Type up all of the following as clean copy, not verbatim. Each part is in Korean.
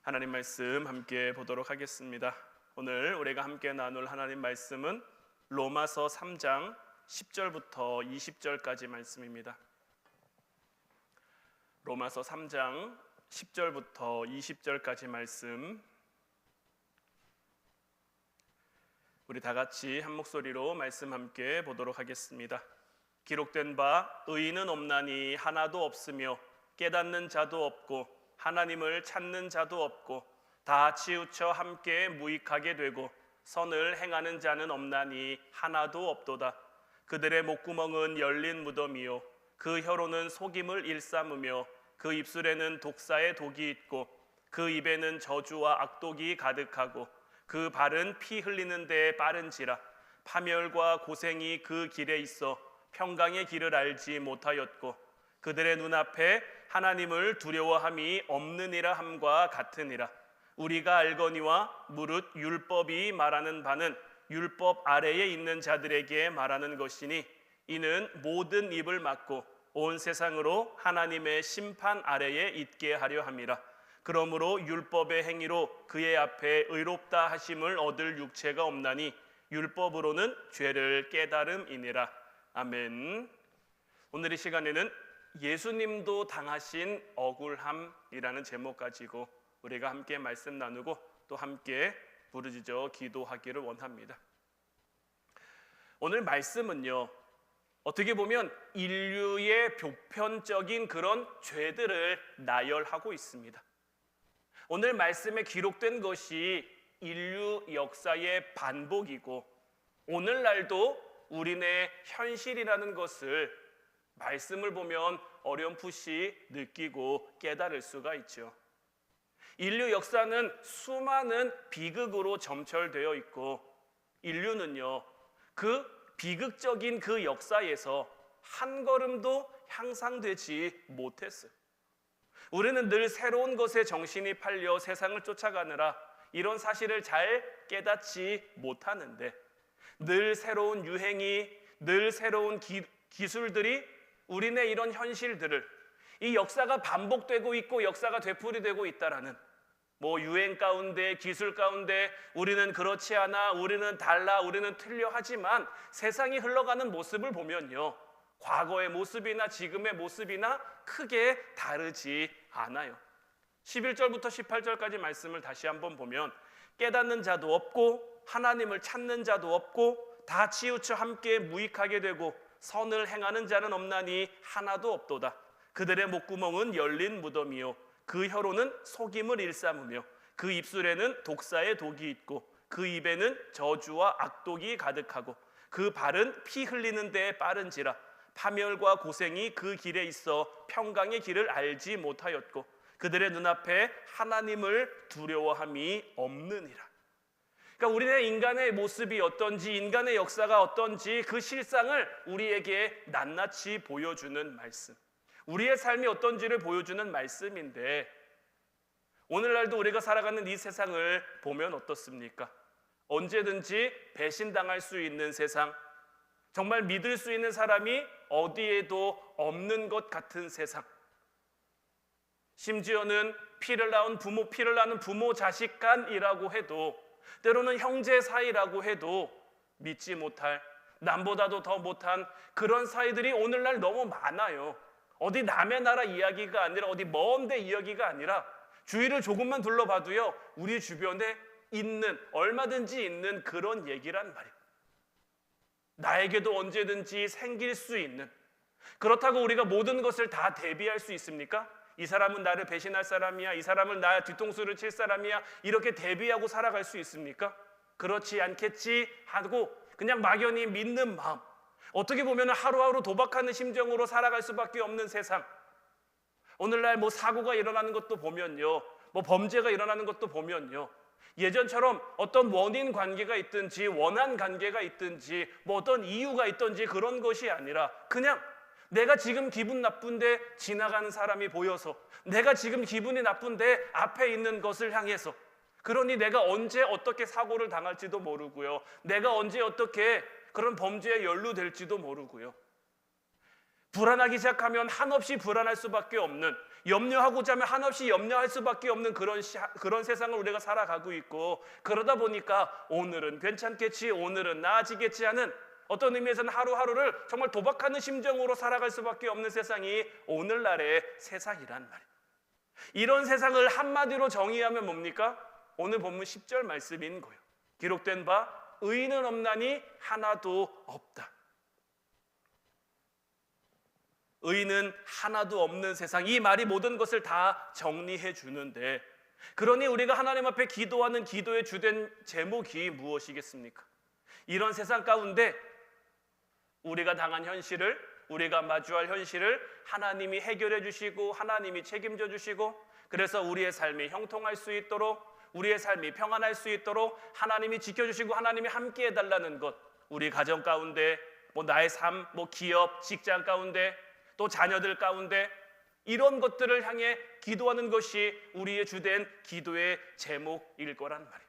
하나님 말씀 함께 보도록 하겠습니다. 오늘 우리가 함께 나눌 하나님 말씀은 로마서 3장 10절부터 20절까지 말씀입니다. 로마서 3장 10절부터 20절까지 말씀, 우리 다 같이 한 목소리로 말씀 함께 보도록 하겠습니다. 기록된 바 의인은 없나니 하나도 없으며 깨닫는 자도 없고 하나님을 찾는 자도 없고 다 치우쳐 함께 무익하게 되고 선을 행하는 자는 없나니 하나도 없도다. 그들의 목구멍은 열린 무덤이요 그 혀로는 속임을 일삼으며 그 입술에는 독사의 독이 있고 그 입에는 저주와 악독이 가득하고 그 발은 피 흘리는 데에 빠른지라. 파멸과 고생이 그 길에 있어 평강의 길을 알지 못하였고 그들의 눈앞에 하나님을 두려워함이 없느니라 함과 같으니라. 우리가 알거니와 무릇 율법이 말하는 바는 율법 아래에 있는 자들에게 말하는 것이니 이는 모든 입을 막고 온 세상으로 하나님의 심판 아래에 있게 하려 함이라. 그러므로 율법의 행위로 그의 앞에 의롭다 하심을 얻을 육체가 없나니 율법으로는 죄를 깨달음이니라. 아멘. 오늘 이 시간에는 예수님도 당하신 억울함이라는 제목 가지고 우리가 함께 말씀 나누고 또 함께 부르짖어 기도하기를 원합니다. 오늘 말씀은요, 어떻게 보면 인류의 보편적인 그런 죄들을 나열하고 있습니다. 오늘 말씀에 기록된 것이 인류 역사의 반복이고 오늘날도 우리네 현실이라는 것을 말씀을 보면 어렴풋이 느끼고 깨달을 수가 있죠. 인류 역사는 수많은 비극으로 점철되어 있고 인류는요, 그 비극적인 그 역사에서 한 걸음도 향상되지 못했어요. 우리는 늘 새로운 것에 정신이 팔려 세상을 쫓아가느라 이런 사실을 잘 깨닫지 못하는데 늘 새로운 유행이, 늘 새로운 기술들이 우리네 이런 현실들을, 이 역사가 반복되고 있고 역사가 되풀이되고 있다라는 유행 가운데, 기술 가운데 우리는 그렇지 않아, 우리는 달라, 우리는 틀려 하지만 세상이 흘러가는 모습을 보면요, 과거의 모습이나 지금의 모습이나 크게 다르지 않아요. 11절부터 18절까지 말씀을 다시 한번 보면 깨닫는 자도 없고 하나님을 찾는 자도 없고 다 치우쳐 함께 무익하게 되고 선을 행하는 자는 없나니 하나도 없도다. 그들의 목구멍은 열린 무덤이요 그 혀로는 속임을 일삼으며 그 입술에는 독사의 독이 있고 그 입에는 저주와 악독이 가득하고 그 발은 피 흘리는 데에 빠른지라. 파멸과 고생이 그 길에 있어 평강의 길을 알지 못하였고 그들의 눈앞에 하나님을 두려워함이 없느니라. 그러니까 우리의 인간의 모습이 어떤지, 인간의 역사가 어떤지 그 실상을 우리에게 낱낱이 보여주는 말씀, 우리의 삶이 어떤지를 보여주는 말씀인데 오늘날도 우리가 살아가는 이 세상을 보면 어떻습니까? 언제든지 배신당할 수 있는 세상, 정말 믿을 수 있는 사람이 어디에도 없는 것 같은 세상, 심지어는 피를 낳은 부모 자식 간이라고 해도, 때로는 형제 사이라고 해도 믿지 못할, 남보다도 더 못한 그런 사이들이 오늘날 너무 많아요. 어디 남의 나라 이야기가 아니라, 어디 먼 데 이야기가 아니라 주위를 조금만 둘러봐도요, 우리 주변에 있는, 얼마든지 있는 그런 얘기란 말이에요. 나에게도 언제든지 생길 수 있는. 그렇다고 우리가 모든 것을 다 대비할 수 있습니까? 이 사람은 나를 배신할 사람이야, 이 사람은 나 뒤통수를 칠 사람이야, 이렇게 대비하고 살아갈 수 있습니까? 그렇지 않겠지 하고 그냥 막연히 믿는 마음, 어떻게 보면 하루하루 도박하는 심정으로 살아갈 수밖에 없는 세상. 오늘날 사고가 일어나는 것도 보면요, 범죄가 일어나는 것도 보면요, 예전처럼 어떤 원인 관계가 있든지 원한 관계가 있든지 어떤 이유가 있든지 그런 것이 아니라 그냥 내가 지금 기분 나쁜데 지나가는 사람이 보여서, 내가 지금 기분이 나쁜데 앞에 있는 것을 향해서, 그러니 내가 언제 어떻게 사고를 당할지도 모르고요, 내가 언제 어떻게 그런 범죄에 연루될지도 모르고요, 불안하기 시작하면 한없이 불안할 수밖에 없는 염려하고자 하면 한없이 염려할 수밖에 없는 그런 세상을 우리가 살아가고 있고, 그러다 보니까 오늘은 괜찮겠지, 오늘은 나아지겠지 하는 어떤 의미에서는 하루하루를 정말 도박하는 심정으로 살아갈 수밖에 없는 세상이 오늘날의 세상이란 말이에요. 이런 세상을 한마디로 정의하면 뭡니까? 오늘 본문 10절 말씀인 거예요. 기록된 바 의인은 없나니 하나도 없다. 의인은 하나도 없는 세상, 이 말이 모든 것을 다 정리해 주는데, 그러니 우리가 하나님 앞에 기도하는 기도의 주된 제목이 무엇이겠습니까? 이런 세상 가운데 우리가 당한 현실을, 우리가 마주할 현실을 하나님이 해결해 주시고 하나님이 책임져 주시고, 그래서 우리의 삶이 형통할 수 있도록, 우리의 삶이 평안할 수 있도록 하나님이 지켜주시고 하나님이 함께 해달라는 것, 우리 가정 가운데, 나의 삶, 기업, 직장 가운데, 또 자녀들 가운데, 이런 것들을 향해 기도하는 것이 우리의 주된 기도의 제목일 거란 말이에요.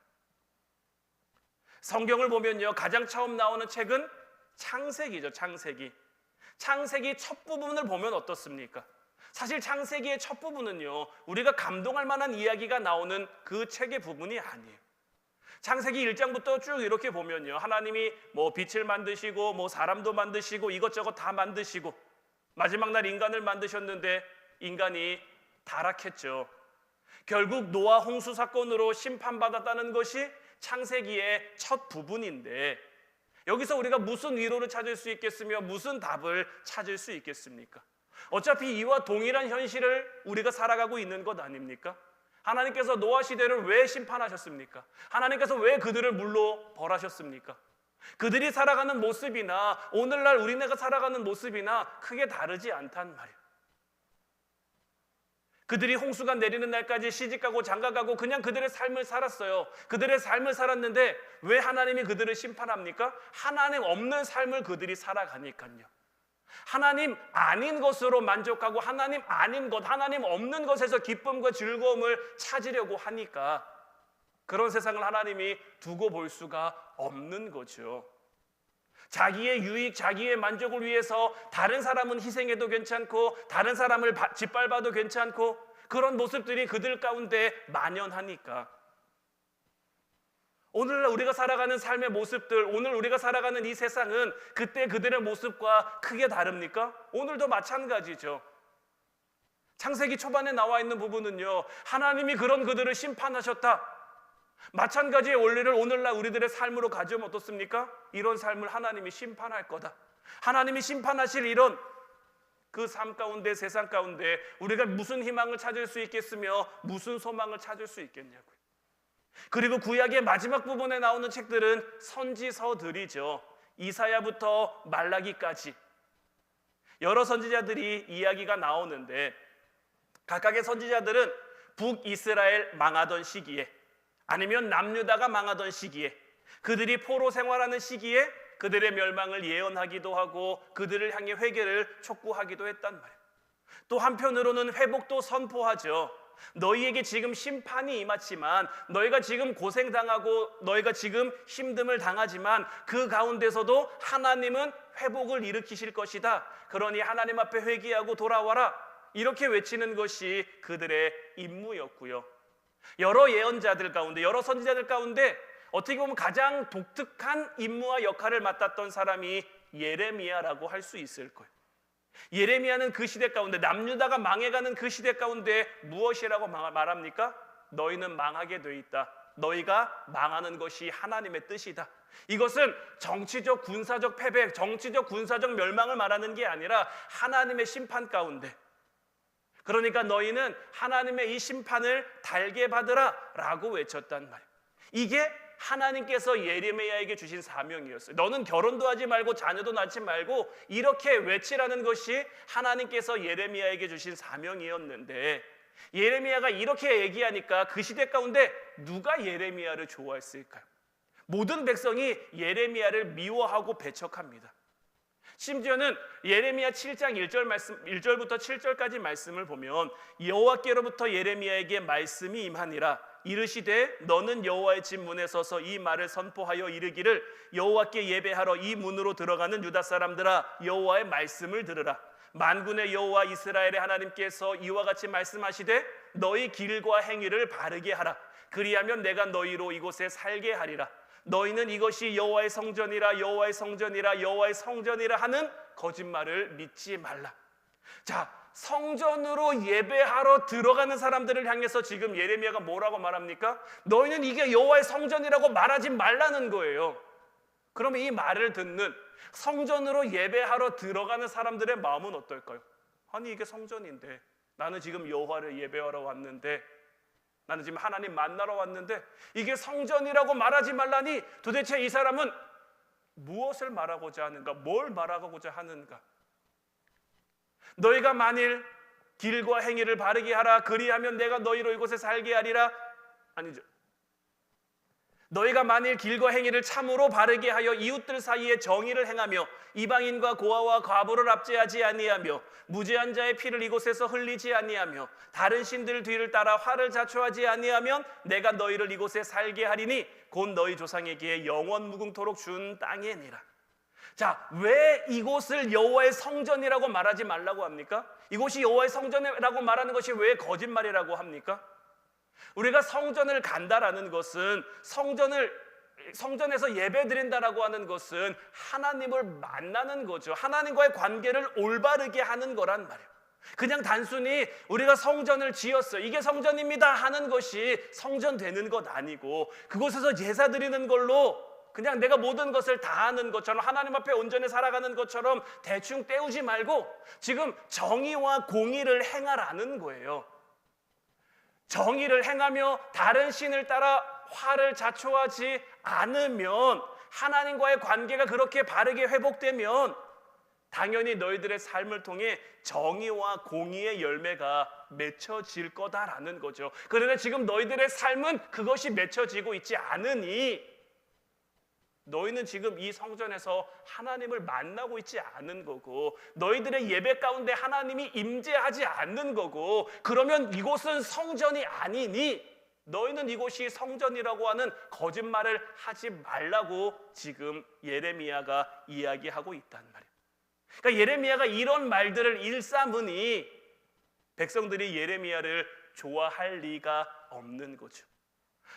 성경을 보면요, 가장 처음 나오는 책은 창세기죠. 창세기 첫 부분을 보면 어떻습니까? 사실 창세기의 첫 부분은요, 우리가 감동할 만한 이야기가 나오는 그 책의 부분이 아니에요. 창세기 1장부터 쭉 이렇게 보면요, 하나님이 빛을 만드시고 사람도 만드시고 이것저것 다 만드시고 마지막 날 인간을 만드셨는데 인간이 타락했죠. 결국 노아 홍수 사건으로 심판받았다는 것이 창세기의 첫 부분인데, 여기서 우리가 무슨 위로를 찾을 수 있겠으며 무슨 답을 찾을 수 있겠습니까? 어차피 이와 동일한 현실을 우리가 살아가고 있는 것 아닙니까? 하나님께서 노아 시대를 왜 심판하셨습니까? 하나님께서 왜 그들을 물로 벌하셨습니까? 그들이 살아가는 모습이나 오늘날 우리네가 살아가는 모습이나 크게 다르지 않단 말이에요. 그들이 홍수가 내리는 날까지 시집가고 장가가고 그냥 그들의 삶을 살았어요. 그들의 삶을 살았는데 왜 하나님이 그들을 심판합니까? 하나님 없는 삶을 그들이 살아가니까요. 하나님 아닌 것으로 만족하고 하나님 아닌 것, 하나님 없는 것에서 기쁨과 즐거움을 찾으려고 하니까 그런 세상을 하나님이 두고 볼 수가 없는 거죠. 자기의 유익, 자기의 만족을 위해서 다른 사람은 희생해도 괜찮고 다른 사람을 짓밟아도 괜찮고 그런 모습들이 그들 가운데 만연하니까 오늘 우리가 살아가는 삶의 모습들, 오늘 우리가 살아가는 이 세상은 그때 그들의 모습과 크게 다릅니까? 오늘도 마찬가지죠. 창세기 초반에 나와 있는 부분은요, 하나님이 그런 그들을 심판하셨다. 마찬가지의 원리를 오늘날 우리들의 삶으로 가져오면 어떻습니까? 이런 삶을 하나님이 심판할 거다. 하나님이 심판하실 이런 그 삶 가운데, 세상 가운데 우리가 무슨 희망을 찾을 수 있겠으며 무슨 소망을 찾을 수 있겠냐고요. 그리고 구약의 마지막 부분에 나오는 책들은 선지서들이죠. 이사야부터 말라기까지 여러 선지자들이 이야기가 나오는데, 각각의 선지자들은 북이스라엘 망하던 시기에 아니면 남유다가 망하던 시기에, 그들이 포로 생활하는 시기에 그들의 멸망을 예언하기도 하고 그들을 향해 회개를 촉구하기도 했단 말이에요. 또 한편으로는 회복도 선포하죠. 너희에게 지금 심판이 임했지만, 너희가 지금 고생당하고 너희가 지금 힘듦을 당하지만 그 가운데서도 하나님은 회복을 일으키실 것이다. 그러니 하나님 앞에 회개하고 돌아와라. 이렇게 외치는 것이 그들의 임무였고요. 여러 예언자들 가운데, 여러 선지자들 가운데 어떻게 보면 가장 독특한 임무와 역할을 맡았던 사람이 예레미야라고 할 수 있을 거예요. 예레미야는 그 시대 가운데, 남유다가 망해가는 그 시대 가운데 무엇이라고 말합니까? 너희는 망하게 돼 있다. 너희가 망하는 것이 하나님의 뜻이다. 이것은 정치적 군사적 패배, 정치적 군사적 멸망을 말하는 게 아니라 하나님의 심판 가운데, 그러니까 너희는 하나님의 이 심판을 달게 받으라 라고 외쳤단 말이에요. 이게 하나님께서 예레미야에게 주신 사명이었어요. 너는 결혼도 하지 말고 자녀도 낳지 말고 이렇게 외치라는 것이 하나님께서 예레미야에게 주신 사명이었는데, 예레미야가 이렇게 얘기하니까 그 시대 가운데 누가 예레미야를 좋아했을까요? 모든 백성이 예레미야를 미워하고 배척합니다. 심지어는 예레미야 7장 1절부터 7절까지 말씀을 보면 여호와께로부터 예레미야에게 말씀이 임하니라. 이르시되 너는 여호와의 집 문에 서서 이 말을 선포하여 이르기를, 여호와께 예배하러 이 문으로 들어가는 유다 사람들아, 여호와의 말씀을 들으라. 만군의 여호와 이스라엘의 하나님께서 이와 같이 말씀하시되 너희 길과 행위를 바르게 하라. 그리하면 내가 너희로 이곳에 살게 하리라. 너희는 이것이 여호와의 성전이라 여호와의 성전이라 여호와의 성전이라 하는 거짓말을 믿지 말라. 자, 성전으로 예배하러 들어가는 사람들을 향해서 지금 예레미야가 뭐라고 말합니까? 너희는 이게 여호와의 성전이라고 말하지 말라는 거예요. 그러면 이 말을 듣는 성전으로 예배하러 들어가는 사람들의 마음은 어떨까요? 아니, 이게 성전인데, 나는 지금 여호와를 예배하러 왔는데, 나는 지금 하나님 만나러 왔는데 이게 성전이라고 말하지 말라니 도대체 이 사람은 무엇을 말하고자 하는가? 뭘 말하고자 하는가? 너희가 만일 길과 행위를 바르게 하라. 그리하면 내가 너희로 이곳에 살게 하리라. 아니죠. 너희가 만일 길과 행위를 참으로 바르게 하여 이웃들 사이에 정의를 행하며 이방인과 고아와 과부를 압제하지 아니하며 무죄한 자의 피를 이곳에서 흘리지 아니하며 다른 신들 뒤를 따라 화를 자초하지 아니하면 내가 너희를 이곳에 살게 하리니 곧 너희 조상에게 영원 무궁토록 준 땅이니라. 자, 왜 이곳을 여호와의 성전이라고 말하지 말라고 합니까? 이곳이 여호와의 성전이라고 말하는 것이 왜 거짓말이라고 합니까? 우리가 성전을 간다라는 것은 성전에서 예배드린다라고 하는 것은 하나님을 만나는 거죠. 하나님과의 관계를 올바르게 하는 거란 말이에요. 그냥 단순히 우리가 성전을 지었어요, 이게 성전입니다 하는 것이 성전 되는 것 아니고, 그곳에서 제사 드리는 걸로 그냥 내가 모든 것을 다 하는 것처럼 하나님 앞에 온전히 살아가는 것처럼 대충 때우지 말고 지금 정의와 공의를 행하라는 거예요. 정의를 행하며 다른 신을 따라 화를 자초하지 않으면, 하나님과의 관계가 그렇게 바르게 회복되면 당연히 너희들의 삶을 통해 정의와 공의의 열매가 맺혀질 거다라는 거죠. 그런데 지금 너희들의 삶은 그것이 맺혀지고 있지 않으니 너희는 지금 이 성전에서 하나님을 만나고 있지 않은 거고, 너희들의 예배 가운데 하나님이 임재하지 않는 거고, 그러면 이곳은 성전이 아니니 너희는 이곳이 성전이라고 하는 거짓말을 하지 말라고 지금 예레미야가 이야기하고 있단 말이에요. 그러니까 예레미야가 이런 말들을 일삼으니 백성들이 예레미야를 좋아할 리가 없는 거죠.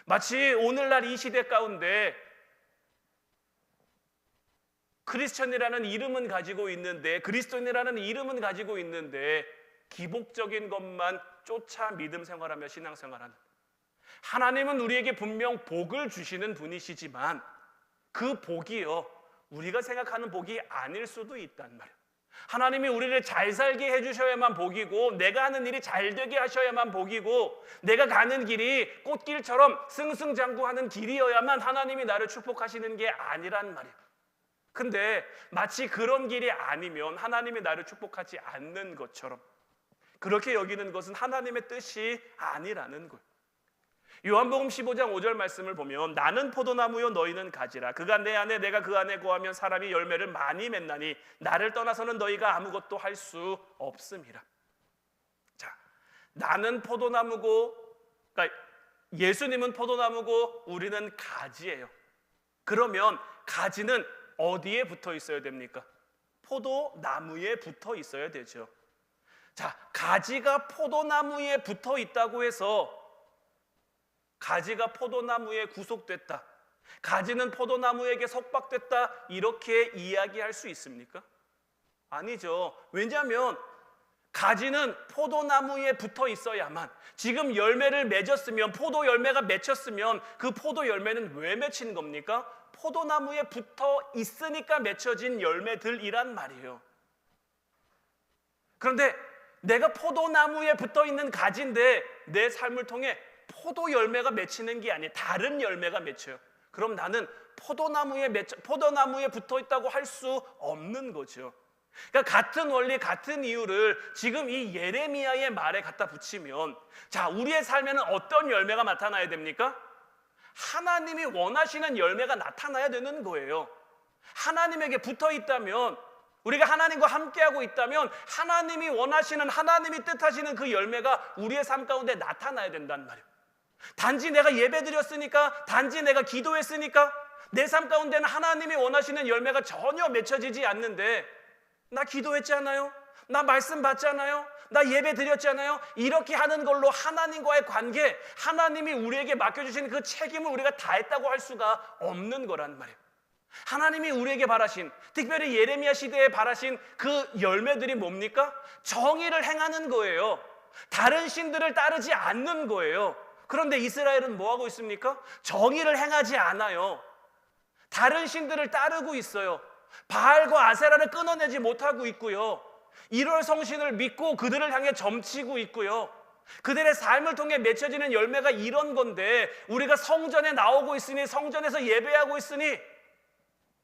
마치 오늘날 이 시대 가운데 크리스천이라는 이름은 가지고 있는데, 그리스도인이라는 이름은 가지고 있는데 기복적인 것만 쫓아 믿음 생활하며 신앙 생활하는, 하나님은 우리에게 분명 복을 주시는 분이시지만 그 복이요, 우리가 생각하는 복이 아닐 수도 있단 말이에요. 하나님이 우리를 잘 살게 해주셔야만 복이고, 내가 하는 일이 잘 되게 하셔야만 복이고, 내가 가는 길이 꽃길처럼 승승장구하는 길이어야만 하나님이 나를 축복하시는 게 아니란 말이에요. 근데 마치 그런 길이 아니면 하나님이 나를 축복하지 않는 것처럼 그렇게 여기는 것은 하나님의 뜻이 아니라는 거예요. 요한복음 15장 5절 말씀을 보면 나는 포도나무요 너희는 가지라. 그가 내 안에 내가 그 안에 거하면 사람이 열매를 많이 맺나니 나를 떠나서는 너희가 아무것도 할 수 없음이라. 자, 나는 포도나무고, 그러니까 예수님은 포도나무고 우리는 가지예요. 그러면 가지는 어디에 붙어 있어야 됩니까? 포도나무에 붙어 있어야 되죠. 자, 가지가 포도나무에 붙어 있다고 해서 가지가 포도나무에 구속됐다, 가지는 포도나무에게 속박됐다, 이렇게 이야기할 수 있습니까? 아니죠. 왜냐하면 가지는 포도나무에 붙어 있어야만, 지금 열매를 맺었으면, 포도 열매가 맺혔으면 그 포도 열매는 왜 맺힌 겁니까? 포도나무에 붙어 있으니까 맺혀진 열매들이란 말이에요. 그런데 내가 포도나무에 붙어 있는 가지인데 내 삶을 통해 포도 열매가 맺히는 게 아니에요. 다른 열매가 맺혀요. 그럼 나는 포도나무에 붙어 있다고 할 수 없는 거죠. 그러니까 같은 원리, 같은 이유를 지금 이 예레미야의 말에 갖다 붙이면, 자, 우리의 삶에는 어떤 열매가 나타나야 됩니까? 하나님이 원하시는 열매가 나타나야 되는 거예요. 하나님에게 붙어 있다면, 우리가 하나님과 함께하고 있다면 하나님이 원하시는, 하나님이 뜻하시는 그 열매가 우리의 삶 가운데 나타나야 된단 말이에요. 단지 내가 예배드렸으니까, 단지 내가 기도했으니까 내 삶 가운데는 하나님이 원하시는 열매가 전혀 맺혀지지 않는데, 나 기도했잖아요, 나 말씀 받잖아요. 나 예배 드렸잖아요. 이렇게 하는 걸로 하나님과의 관계, 하나님이 우리에게 맡겨주신 그 책임을 우리가 다했다고 할 수가 없는 거란 말이에요. 하나님이 우리에게 바라신, 특별히 예레미야 시대에 바라신 그 열매들이 뭡니까? 정의를 행하는 거예요. 다른 신들을 따르지 않는 거예요. 그런데 이스라엘은 뭐하고 있습니까? 정의를 행하지 않아요. 다른 신들을 따르고 있어요. 바알과 아세라를 끊어내지 못하고 있고요. 1월 성신을 믿고 그들을 향해 점치고 있고요. 그들의 삶을 통해 맺혀지는 열매가 이런 건데, 우리가 성전에 나오고 있으니, 성전에서 예배하고 있으니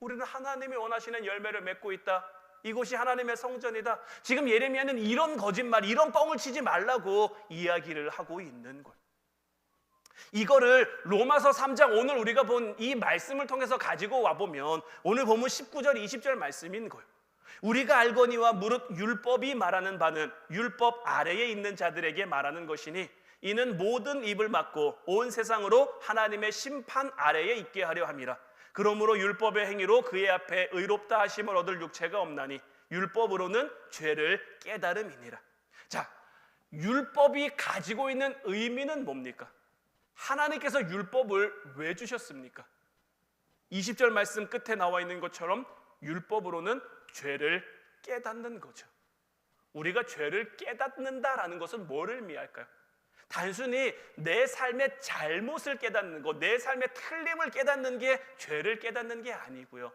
우리는 하나님이 원하시는 열매를 맺고 있다. 이곳이 하나님의 성전이다. 지금 예레미야는 이런 거짓말, 이런 뻥을 치지 말라고 이야기를 하고 있는 거예요. 이거를 로마서 3장 오늘 우리가 본 이 말씀을 통해서 가지고 와보면, 오늘 본문 19절 20절 말씀인 거예요. 우리가 알거니와 무릇 율법이 말하는 바는 율법 아래에 있는 자들에게 말하는 것이니 이는 모든 입을 막고 온 세상으로 하나님의 심판 아래에 있게 하려 함이라. 그러므로 율법의 행위로 그의 앞에 의롭다 하심을 얻을 육체가 없나니 율법으로는 죄를 깨달음이니라. 자, 율법이 가지고 있는 의미는 뭡니까? 하나님께서 율법을 왜 주셨습니까? 20절 말씀 끝에 나와 있는 것처럼 율법으로는 죄를 깨닫는 거죠. 우리가 죄를 깨닫는다라는 것은 뭐를 의미할까요? 단순히 내 삶의 잘못을 깨닫는 것, 내 삶의 틀림을 깨닫는 게 죄를 깨닫는 게 아니고요.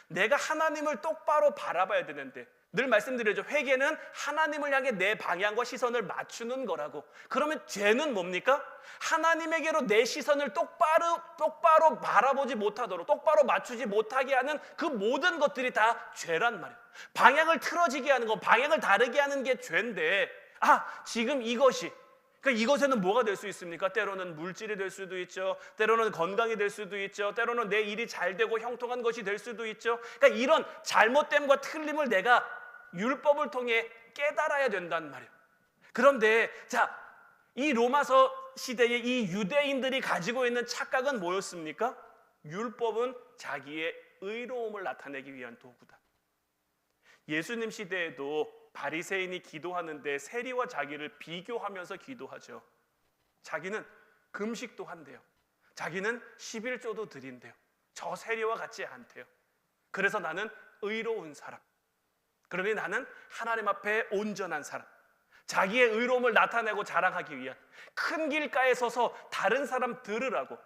내가 하나님을 똑바로 바라봐야 되는데, 늘 말씀드리죠. 회개는 하나님을 향해 내 방향과 시선을 맞추는 거라고. 그러면 죄는 뭡니까? 하나님에게로 내 시선을 똑바로 바라보지 못하도록, 똑바로 맞추지 못하게 하는 그 모든 것들이 다 죄란 말이에요. 방향을 틀어지게 하는 거, 방향을 다르게 하는 게 죄인데, 지금 이것이, 그러니까 이것에는 뭐가 될 수 있습니까? 때로는 물질이 될 수도 있죠. 때로는 건강이 될 수도 있죠. 때로는 내 일이 잘 되고 형통한 것이 될 수도 있죠. 그러니까 이런 잘못됨과 틀림을 내가 율법을 통해 깨달아야 된단 말이에요. 그런데 이 로마서 시대의 이 유대인들이 가지고 있는 착각은 뭐였습니까? 율법은 자기의 의로움을 나타내기 위한 도구다. 예수님 시대에도 바리새인이 기도하는데 세리와 자기를 비교하면서 기도하죠. 자기는 금식도 한대요. 자기는 11조도 드린대요. 저 세리와 같지 않대요. 그래서 나는 의로운 사람, 그러니 나는 하나님 앞에 온전한 사람, 자기의 의로움을 나타내고 자랑하기 위한, 큰 길가에 서서 다른 사람 들으라고,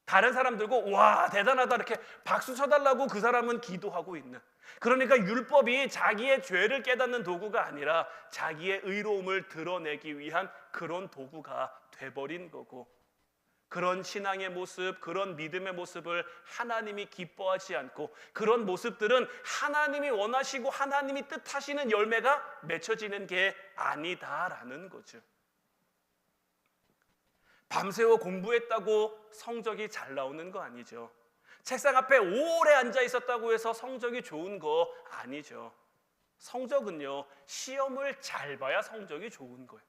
다른 사람 들고 와 대단하다 이렇게 박수 쳐달라고 그 사람은 기도하고 있는, 그러니까 율법이 자기의 죄를 깨닫는 도구가 아니라 자기의 의로움을 드러내기 위한 그런 도구가 돼버린 거고, 그런 신앙의 모습, 그런 믿음의 모습을 하나님이 기뻐하지 않고, 그런 모습들은 하나님이 원하시고 하나님이 뜻하시는 열매가 맺혀지는 게 아니다라는 거죠. 밤새워 공부했다고 성적이 잘 나오는 거 아니죠. 책상 앞에 오래 앉아 있었다고 해서 성적이 좋은 거 아니죠. 성적은요, 시험을 잘 봐야 성적이 좋은 거예요.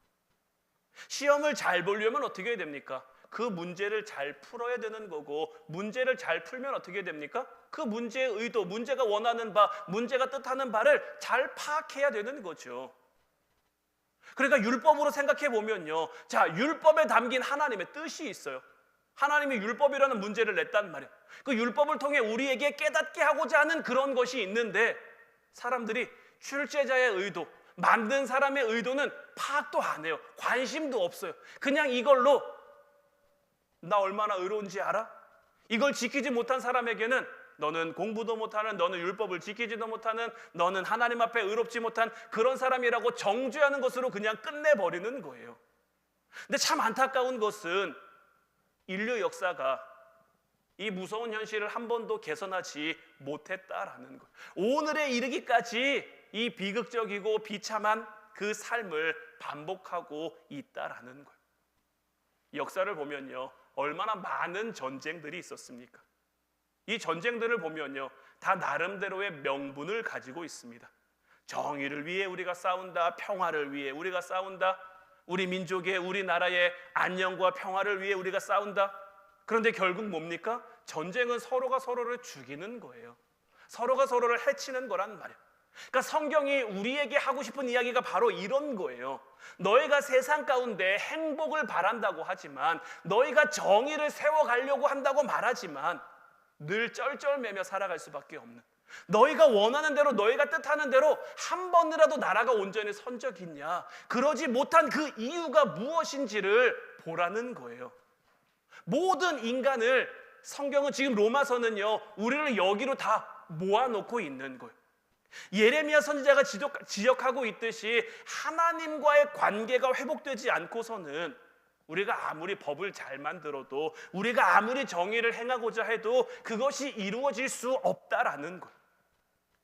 시험을 잘 보려면 어떻게 해야 됩니까? 그 문제를 잘 풀어야 되는 거고, 문제를 잘 풀면 어떻게 됩니까? 그 문제의 의도, 문제가 원하는 바, 문제가 뜻하는 바를 잘 파악해야 되는 거죠. 그러니까 율법으로 생각해 보면요, 율법에 담긴 하나님의 뜻이 있어요. 하나님이 율법이라는 문제를 냈단 말이에요. 그 율법을 통해 우리에게 깨닫게 하고자 하는 그런 것이 있는데, 사람들이 출제자의 의도, 만든 사람의 의도는 파악도 안 해요. 관심도 없어요. 그냥 이걸로 나 얼마나 의로운지 알아? 이걸 지키지 못한 사람에게는 너는 공부도 못하는, 너는 율법을 지키지도 못하는, 너는 하나님 앞에 의롭지 못한 그런 사람이라고 정죄하는 것으로 그냥 끝내버리는 거예요. 근데 참 안타까운 것은 인류 역사가 이 무서운 현실을 한 번도 개선하지 못했다라는 거예요. 오늘에 이르기까지 이 비극적이고 비참한 그 삶을 반복하고 있다라는 거예요. 역사를 보면요, 얼마나 많은 전쟁들이 있었습니까? 이 전쟁들을 보면요, 다 나름대로의 명분을 가지고 있습니다. 정의를 위해 우리가 싸운다, 평화를 위해 우리가 싸운다, 우리 민족의, 우리나라의 안녕과 평화를 위해 우리가 싸운다. 그런데 결국 뭡니까? 전쟁은 서로가 서로를 죽이는 거예요. 서로가 서로를 해치는 거란 말이에요. 그러니까 성경이 우리에게 하고 싶은 이야기가 바로 이런 거예요. 너희가 세상 가운데 행복을 바란다고 하지만, 너희가 정의를 세워가려고 한다고 말하지만 늘 쩔쩔매며 살아갈 수밖에 없는, 너희가 원하는 대로, 너희가 뜻하는 대로 한 번이라도 나라가 온전히 선 적이 있냐, 그러지 못한 그 이유가 무엇인지를 보라는 거예요. 모든 인간을 성경은, 지금 로마서는요, 우리를 여기로 다 모아놓고 있는 거예요. 예레미야 선지자가 지적하고 있듯이 하나님과의 관계가 회복되지 않고서는 우리가 아무리 법을 잘 만들어도, 우리가 아무리 정의를 행하고자 해도 그것이 이루어질 수 없다라는 거예요.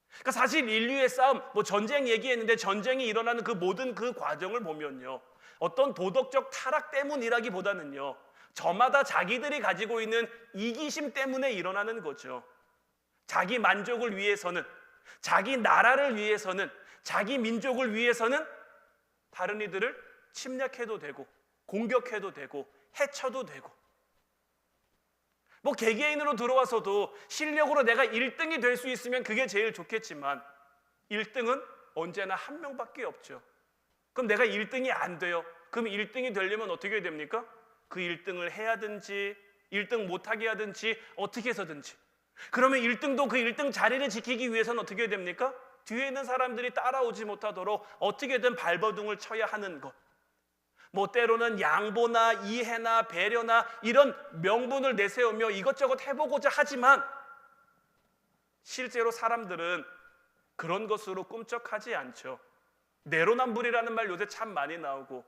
그러니까 사실 인류의 싸움, 전쟁 얘기했는데, 전쟁이 일어나는 그 모든 그 과정을 보면요, 어떤 도덕적 타락 때문이라기보다는요, 저마다 자기들이 가지고 있는 이기심 때문에 일어나는 거죠. 자기 만족을 위해서는, 자기 나라를 위해서는, 자기 민족을 위해서는 다른 이들을 침략해도 되고, 공격해도 되고, 해쳐도 되고, 개개인으로 들어와서도 실력으로 내가 1등이 될 수 있으면 그게 제일 좋겠지만 1등은 언제나 한 명밖에 없죠. 그럼 내가 1등이 안 돼요. 그럼 1등이 되려면 어떻게 됩니까? 그 1등을 해야든지 1등 못하게 하든지 어떻게 해서든지. 그러면 1등도 그 1등 자리를 지키기 위해서는 어떻게 됩니까? 뒤에 있는 사람들이 따라오지 못하도록 어떻게든 발버둥을 쳐야 하는 것. 때로는 양보나 이해나 배려나 이런 명분을 내세우며 이것저것 해보고자 하지만, 실제로 사람들은 그런 것으로 꿈쩍하지 않죠. 내로남불이라는 말 요새 참 많이 나오고,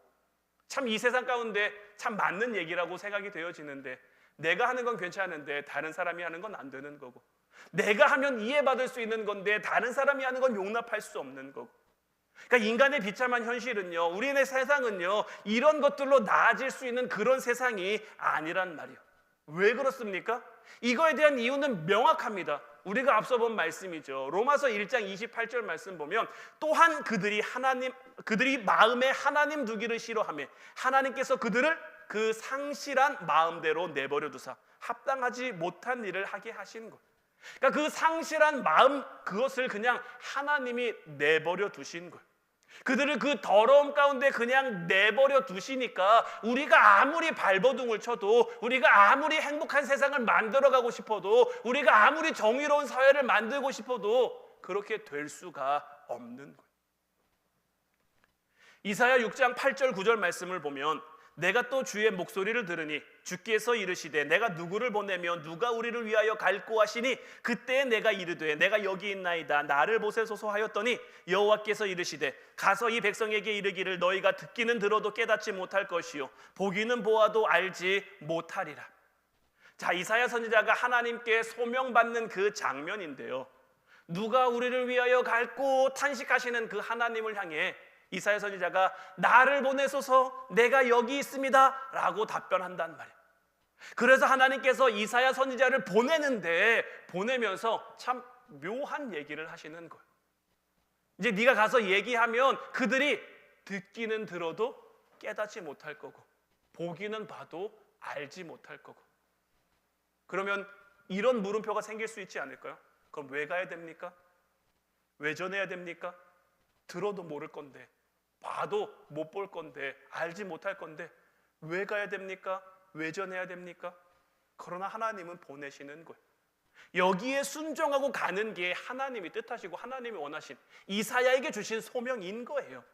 참 이 세상 가운데 참 맞는 얘기라고 생각이 되어지는데, 내가 하는 건 괜찮은데 다른 사람이 하는 건 안 되는 거고, 내가 하면 이해받을 수 있는 건데 다른 사람이 하는 건 용납할 수 없는 거고. 그러니까 인간의 비참한 현실은요, 우리네 세상은요, 이런 것들로 나아질 수 있는 그런 세상이 아니란 말이에요. 왜 그렇습니까? 이거에 대한 이유는 명확합니다. 우리가 앞서 본 말씀이죠. 로마서 1장 28절 말씀 보면, 또한 그들이 마음에 하나님 두기를 싫어하며 하나님께서 그들을 그 상실한 마음대로 내버려 두사 합당하지 못한 일을 하게 하신 것. 그러니까 그 상실한 마음, 그것을 그냥 하나님이 내버려 두신 거예요. 그들을 그 더러움 가운데 그냥 내버려 두시니까 우리가 아무리 발버둥을 쳐도, 우리가 아무리 행복한 세상을 만들어가고 싶어도, 우리가 아무리 정의로운 사회를 만들고 싶어도 그렇게 될 수가 없는 거예요. 이사야 6장 8절 9절 말씀을 보면, 내가 또 주의 목소리를 들으니 주께서 이르시되 내가 누구를 보내며 누가 우리를 위하여 갈고 하시니, 그때에 내가 이르되 내가 여기 있나이다 나를 보세소서 하였더니, 여호와께서 이르시되 가서 이 백성에게 이르기를 너희가 듣기는 들어도 깨닫지 못할 것이요 보기는 보아도 알지 못하리라. 자, 이사야 선지자가 하나님께 소명받는 그 장면인데요, 누가 우리를 위하여 갈고 탄식하시는 그 하나님을 향해 이사야 선지자가 나를 보내소서 내가 여기 있습니다 라고 답변한단 말이에요. 그래서 하나님께서 이사야 선지자를 보내면서 참 묘한 얘기를 하시는 거예요. 이제 네가 가서 얘기하면 그들이 듣기는 들어도 깨닫지 못할 거고, 보기는 봐도 알지 못할 거고. 그러면 이런 물음표가 생길 수 있지 않을까요? 그럼 왜 가야 됩니까? 왜 전해야 됩니까? 들어도 모를 건데, 봐도 못 볼 건데, 알지 못할 건데 왜 가야 됩니까? 왜 전해야 됩니까? 그러나 하나님은 보내시는 거예요. 여기에 순종하고 가는 게 하나님이 뜻하시고 하나님이 원하신, 이사야에게 주신 소명인 거예요.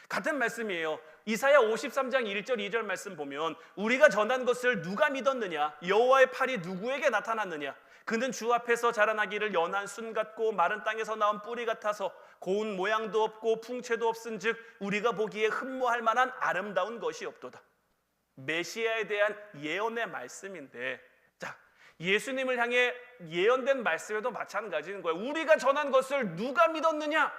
같은 말씀이에요. 이사야 53장 1절 2절 말씀 보면, 우리가 전한 것을 누가 믿었느냐? 여호와의 팔이 누구에게 나타났느냐? 그는 주 앞에서 자라나기를 연한 순 같고 마른 땅에서 나온 뿌리 같아서 고운 모양도 없고 풍채도 없은즉 우리가 보기에 흠모할 만한 아름다운 것이 없도다. 메시아에 대한 예언의 말씀인데, 자, 예수님을 향해 예언된 말씀에도 마찬가지인 거예요. 우리가 전한 것을 누가 믿었느냐?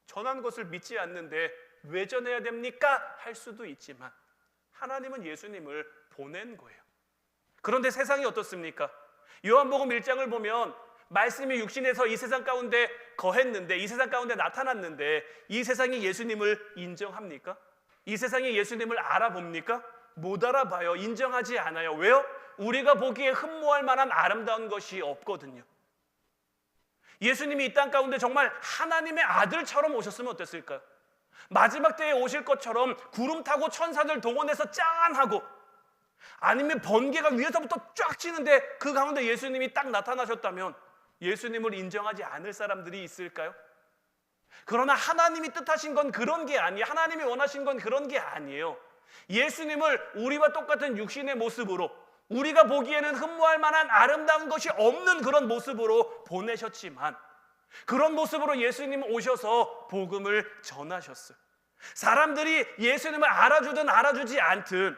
전한 것을 믿지 않는데 왜 전해야 됩니까? 할 수도 있지만 하나님은 예수님을 보낸 거예요. 그런데 세상이 어떻습니까? 요한복음 1장을 보면 말씀이 육신에서 이 세상 가운데 거했는데, 이 세상 가운데 나타났는데, 이 세상이 예수님을 인정합니까? 이 세상이 예수님을 알아봅니까? 못 알아봐요. 인정하지 않아요. 왜요? 우리가 보기에 흠모할 만한 아름다운 것이 없거든요. 예수님이 이 땅 가운데 정말 하나님의 아들처럼 오셨으면 어땠을까요? 마지막 때에 오실 것처럼 구름 타고 천사들 동원해서 짠하고, 아니면 번개가 위에서부터 쫙 치는데 그 가운데 예수님이 딱 나타나셨다면 예수님을 인정하지 않을 사람들이 있을까요? 그러나 하나님이 뜻하신 건 그런 게 아니에요. 하나님이 원하신 건 그런 게 아니에요. 예수님을 우리와 똑같은 육신의 모습으로, 우리가 보기에는 흠모할 만한 아름다운 것이 없는 그런 모습으로 보내셨지만, 그런 모습으로 예수님 오셔서 복음을 전하셨어요. 사람들이 예수님을 알아주든 알아주지 않든,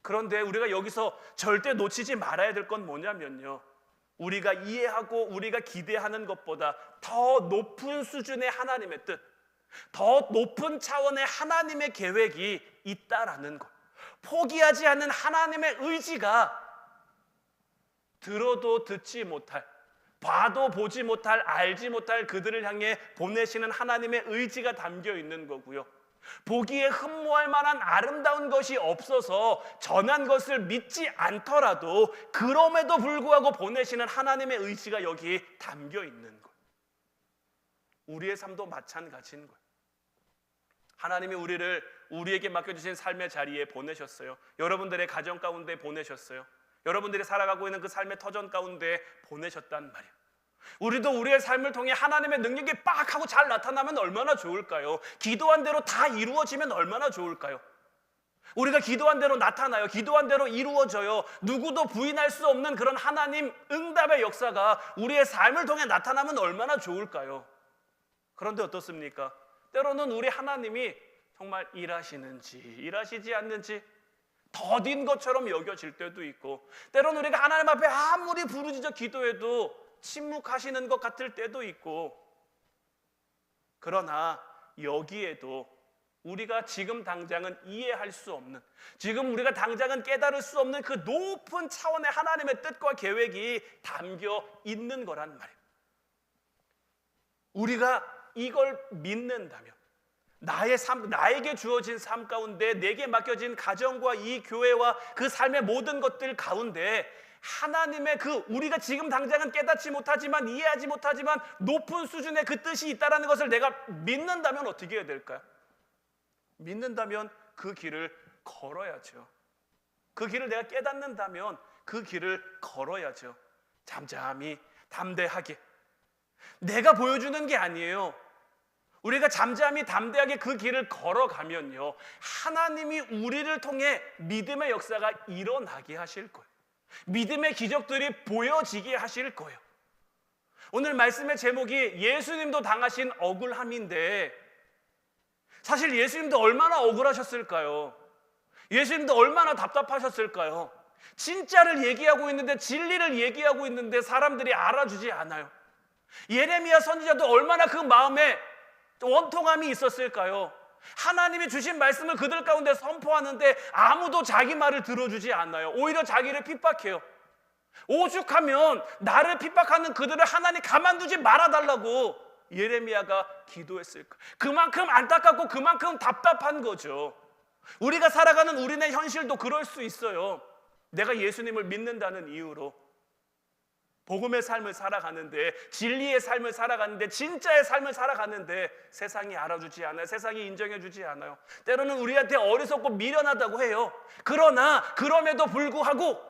그런데 우리가 여기서 절대 놓치지 말아야 될 건 뭐냐면요, 우리가 이해하고 우리가 기대하는 것보다 더 높은 수준의 하나님의 뜻, 더 높은 차원의 하나님의 계획이 있다라는 것, 포기하지 않는 하나님의 의지가 들어도 듣지 못할, 봐도 보지 못할, 알지 못할 그들을 향해 보내시는 하나님의 의지가 담겨 있는 거고요. 보기에 흠모할 만한 아름다운 것이 없어서 전한 것을 믿지 않더라도 그럼에도 불구하고 보내시는 하나님의 의지가 여기 담겨 있는 거예요. 우리의 삶도 마찬가지인 거예요. 하나님이 우리에게 맡겨주신 삶의 자리에 보내셨어요. 여러분들의 가정 가운데 보내셨어요. 여러분들이 살아가고 있는 그 삶의 터전 가운데 보내셨단 말이에요. 우리도 우리의 삶을 통해 하나님의 능력이 빡 하고 잘 나타나면 얼마나 좋을까요? 기도한 대로 다 이루어지면 얼마나 좋을까요? 우리가 기도한 대로 나타나요. 기도한 대로 이루어져요. 누구도 부인할 수 없는 그런 하나님 응답의 역사가 우리의 삶을 통해 나타나면 얼마나 좋을까요? 그런데 어떻습니까? 때로는 우리 하나님이 정말 일하시는지 일하시지 않는지 더딘 것처럼 여겨질 때도 있고, 때로는 우리가 하나님 앞에 아무리 부르짖어 기도해도 침묵하시는 것 같을 때도 있고, 그러나 여기에도 우리가 지금 당장은 이해할 수 없는, 지금 우리가 당장은 깨달을 수 없는 그 높은 차원의 하나님의 뜻과 계획이 담겨 있는 거란 말이에요. 우리가 이걸 믿는다면, 나의 삶, 나에게 주어진 삶 가운데, 내게 맡겨진 가정과 이 교회와 그 삶의 모든 것들 가운데 하나님의 그 우리가 지금 당장은 깨닫지 못하지만, 이해하지 못하지만 높은 수준의 그 뜻이 있다는 것을 내가 믿는다면 어떻게 해야 될까요? 믿는다면 그 길을 걸어야죠. 그 길을 내가 깨닫는다면 그 길을 걸어야죠. 잠잠히, 담대하게. 내가 보여주는 게 아니에요. 우리가 잠잠히 담대하게 그 길을 걸어가면요, 하나님이 우리를 통해 믿음의 역사가 일어나게 하실 거예요. 믿음의 기적들이 보여지게 하실 거예요. 오늘 말씀의 제목이 예수님도 당하신 억울함인데, 사실 예수님도 얼마나 억울하셨을까요? 예수님도 얼마나 답답하셨을까요? 진짜를 얘기하고 있는데, 진리를 얘기하고 있는데 사람들이 알아주지 않아요. 예레미야 선지자도 얼마나 그 마음에 원통함이 있었을까요? 하나님이 주신 말씀을 그들 가운데 선포하는데 아무도 자기 말을 들어주지 않아요. 오히려 자기를 핍박해요. 오죽하면 나를 핍박하는 그들을 하나님 가만두지 말아달라고 예레미야가 기도했을까? 그만큼 안타깝고 그만큼 답답한 거죠. 우리가 살아가는 우리네 현실도 그럴 수 있어요. 내가 예수님을 믿는다는 이유로 복음의 삶을 살아가는데, 진리의 삶을 살아가는데, 진짜의 삶을 살아가는데 세상이 알아주지 않아요. 세상이 인정해주지 않아요. 때로는 우리한테 어리석고 미련하다고 해요. 그러나 그럼에도 불구하고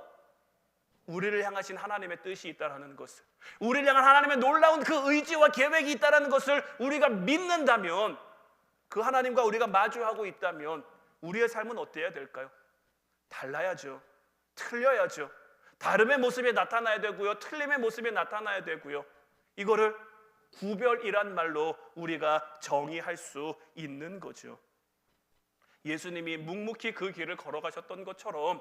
우리를 향하신 하나님의 뜻이 있다는 것을, 우리를 향한 하나님의 놀라운 그 의지와 계획이 있다는 것을 우리가 믿는다면, 그 하나님과 우리가 마주하고 있다면 우리의 삶은 어때야 될까요? 달라야죠. 틀려야죠. 다름의 모습이 나타나야 되고요, 틀림의 모습이 나타나야 되고요. 이거를 구별이란 말로 우리가 정의할 수 있는 거죠. 예수님이 묵묵히 그 길을 걸어가셨던 것처럼,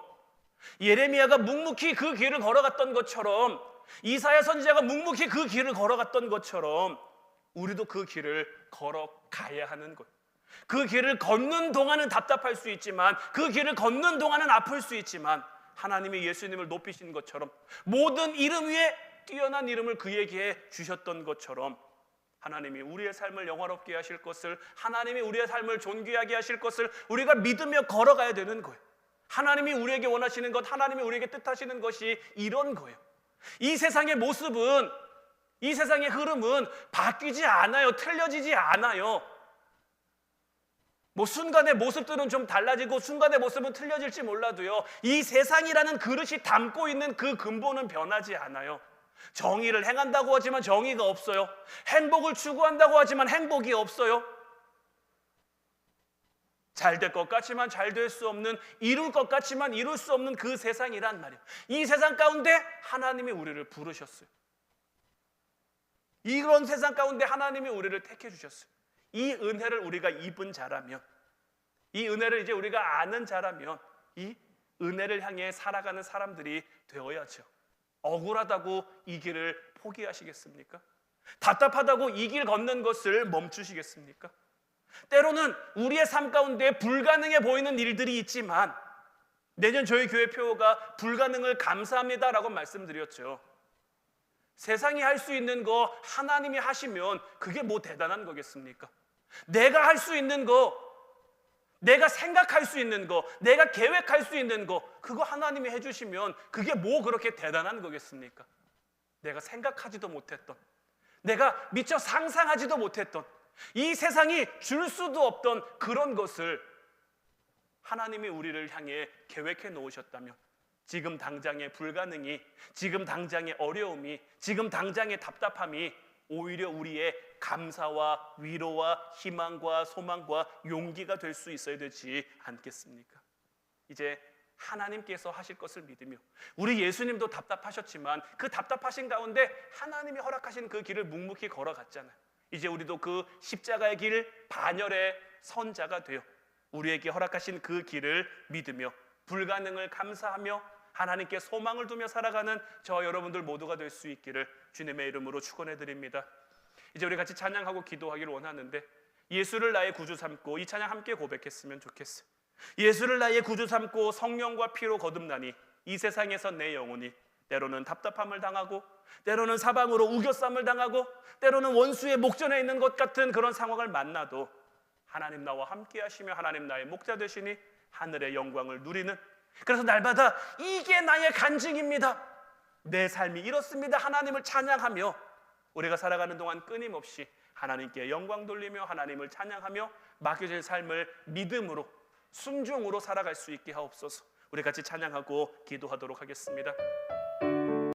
예레미야가 묵묵히 그 길을 걸어갔던 것처럼, 이사야 선지자가 묵묵히 그 길을 걸어갔던 것처럼 우리도 그 길을 걸어가야 하는 것. 그 길을 걷는 동안은 답답할 수 있지만, 그 길을 걷는 동안은 아플 수 있지만, 하나님이 예수님을 높이신 것처럼, 모든 이름 위에 뛰어난 이름을 그에게 주셨던 것처럼, 하나님이 우리의 삶을 영화롭게 하실 것을, 하나님이 우리의 삶을 존귀하게 하실 것을 우리가 믿으며 걸어가야 되는 거예요. 하나님이 우리에게 원하시는 것, 하나님이 우리에게 뜻하시는 것이 이런 거예요. 이 세상의 모습은 이 세상의 흐름은 바뀌지 않아요. 틀려지지 않아요. 뭐 순간의 모습들은 좀 달라지고 순간의 모습은 틀려질지 몰라도요, 이 세상이라는 그릇이 담고 있는 그 근본은 변하지 않아요. 정의를 행한다고 하지만 정의가 없어요. 행복을 추구한다고 하지만 행복이 없어요. 잘 될 것 같지만 잘 될 수 없는, 이룰 것 같지만 이룰 수 없는 그 세상이란 말이에요. 이 세상 가운데 하나님이 우리를 부르셨어요. 이런 세상 가운데 하나님이 우리를 택해 주셨어요. 이 은혜를 우리가 입은 자라면, 이 은혜를 이제 우리가 아는 자라면 이 은혜를 향해 살아가는 사람들이 되어야죠. 억울하다고 이 길을 포기하시겠습니까? 답답하다고 이 길 걷는 것을 멈추시겠습니까? 때로는 우리의 삶 가운데 불가능해 보이는 일들이 있지만, 내년 저희 교회 표어가 불가능을 감사합니다라고 말씀드렸죠. 세상이 할 수 있는 거 하나님이 하시면 그게 뭐 대단한 거겠습니까? 내가 할 수 있는 거, 내가 생각할 수 있는 거, 내가 계획할 수 있는 거, 그거 하나님이 해주시면 그게 뭐 그렇게 대단한 거겠습니까? 내가 생각하지도 못했던, 내가 미처 상상하지도 못했던, 이 세상이 줄 수도 없던 그런 것을 하나님이 우리를 향해 계획해 놓으셨다면, 지금 당장의 불가능이, 지금 당장의 어려움이, 지금 당장의 답답함이 오히려 우리의 감사와 위로와 희망과 소망과 용기가 될 수 있어야 되지 않겠습니까? 이제 하나님께서 하실 것을 믿으며, 우리 예수님도 답답하셨지만 그 답답하신 가운데 하나님이 허락하신 그 길을 묵묵히 걸어갔잖아요. 이제 우리도 그 십자가의 길 반열의 선자가 되어 우리에게 허락하신 그 길을 믿으며 불가능을 감사하며 하나님께 소망을 두며 살아가는 저 여러분들 모두가 될 수 있기를 주님의 이름으로 축원해 드립니다. 이제 우리 같이 찬양하고 기도하기를 원하는데, 예수를 나의 구주 삼고, 이 찬양 함께 고백했으면 좋겠어요. 예수를 나의 구주 삼고 성령과 피로 거듭나니 이 세상에서 내 영혼이 때로는 답답함을 당하고, 때로는 사방으로 우겨쌈을 당하고, 때로는 원수의 목전에 있는 것 같은 그런 상황을 만나도 하나님 나와 함께 하시며 하나님 나의 목자 되시니 하늘의 영광을 누리는, 그래서 날마다 이게 나의 간증입니다, 내 삶이 이렇습니다, 하나님을 찬양하며 우리가 살아가는 동안 끊임없이 하나님께 영광 돌리며 하나님을 찬양하며 맡겨질 삶을 믿음으로 순종으로 살아갈 수 있게 하옵소서. 우리 같이 찬양하고 기도하도록 하겠습니다.